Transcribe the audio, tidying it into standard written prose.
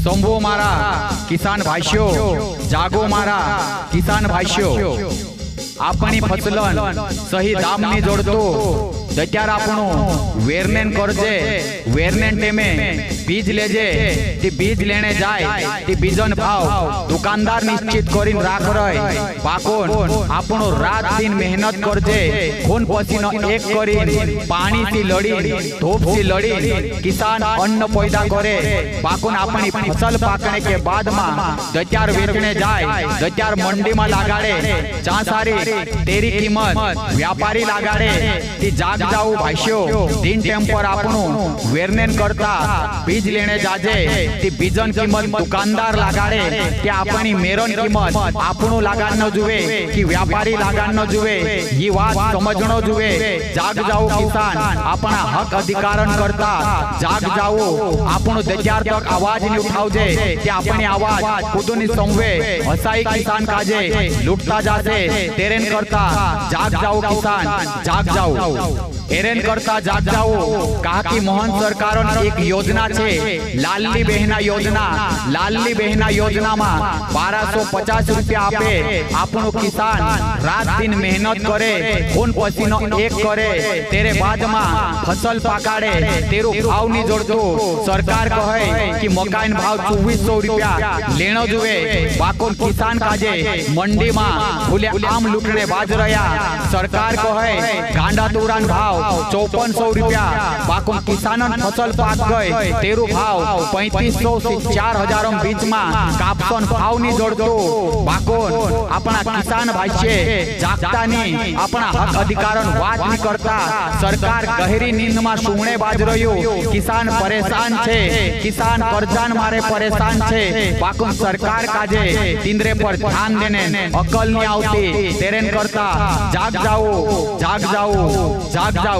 संभो मारा किसान भाईओ, जागो मारा किसान भाईओ। अपनी फसलन सही दाम नहीं जोड़तो त्यार आपणो वेरनेन करजे, वेरनेन टेमे बीज लेजे, ती बीज लेने जाए ती बीजन भाव दुकानदार निश्चित करीन राख रहे। पाकोन आपणो रात दिन मेहनत करजे, खून पसीनो एक करीन पानी थी लड़ी धूप थी लड़ी किसान अन्न पैदा करे। पाकोन अपनी फसल पाकने के बाद में दत्यार वेचने जाए, दत्यार मंडी में लगाड़े, चा सारी तेरी कीमत व्यापारी लगाड़े। ती जाग जाऊ भाईओ, दिन टेम पर आपणो वेरनेन करता बीज लेने जाजे, ती बीजन कीमत दुकानदार लगाड़े कि अपनी मेरन कीमत आपणो लगाड़नो जुए कि व्यापारी लगाड़नो जुए, ये बात समझनो जुए। जाग जाओ किसान, अपना हक अधिकारन करता जाग जाओ। आपणो दत्यार तक आवाज नहीं उठावजे कि अपनी आवाज खुदनी संवे हसाई किसान काजे लूटता जासे। तेरेन करता जाग जाओ किसान, जाग जाओ। एरेन करता जाग जाओ। कहा कि मोहन सरकार एक योजना छे लालली बहना योजना। लालली बहना योजना में 1250 रुपया आपे। आपनो किसान रात दिन मेहनत करे, खून पसीनो एक करे, तेरे बाद में फसल पाकाड़े, तेरो भाव नहीं जोड़तो। सरकार कहे कि मकान भाव 2400 रुपया लेनो जुए। बाकोन किसान काजे मंडी में खुले आम लूटने बाज रहा। सरकार कहे गांडा तोरान भाव 5400 रुपया। बाकोन किसानन फसल पाक गए, तेरो भाव 3500 से 4000 बीच में कापसन भाव नहीं जोड़तो। बाकोन अपना किसान भाई से जागता नहीं, अपना हक अधिकारन बात नहीं करता। सरकार गहरी नींद में सूंघने बाज रह्यो। किसान परेशान छे, किसान कर्जान मारे परेशान छे। बाकोन सरकार काजे तिंद्रे पर ध्यान देने अकल नहीं आवती। तेरेन करता जाग जाओ, जाग जाओ, जाग जाओ।